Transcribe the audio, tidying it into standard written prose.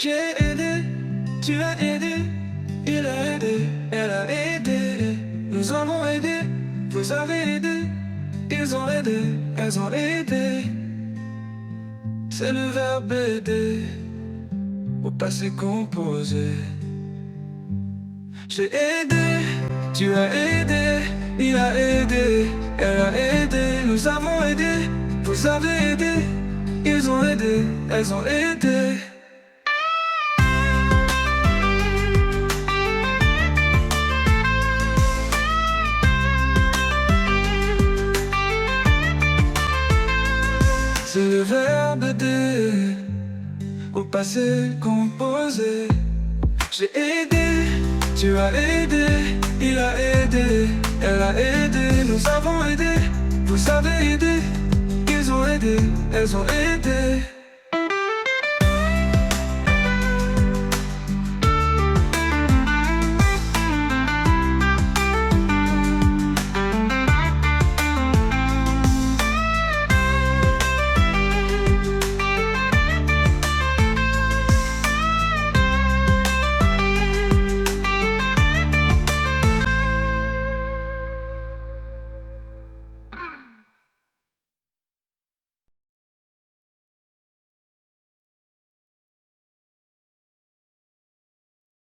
J'ai aidé, tu as aidé, il a aidé, elle a aidé. Nous avons aidé, vous avez aidé, ils ont aidé, elles ont aidé. C'est le verbe aider au passé composé. J'ai aidé, tu as aidé, il a aidé, elle a aidé. Nous avons aidé, vous avez aidé, ils ont aidé, elles ont aidé. C'est le verbe aider au passé composé. J'ai aidé, tu as aidé, il a aidé, elle a aidé. Nous avons aidé, vous avez aidé, ils ont aidé, elles ont aidé.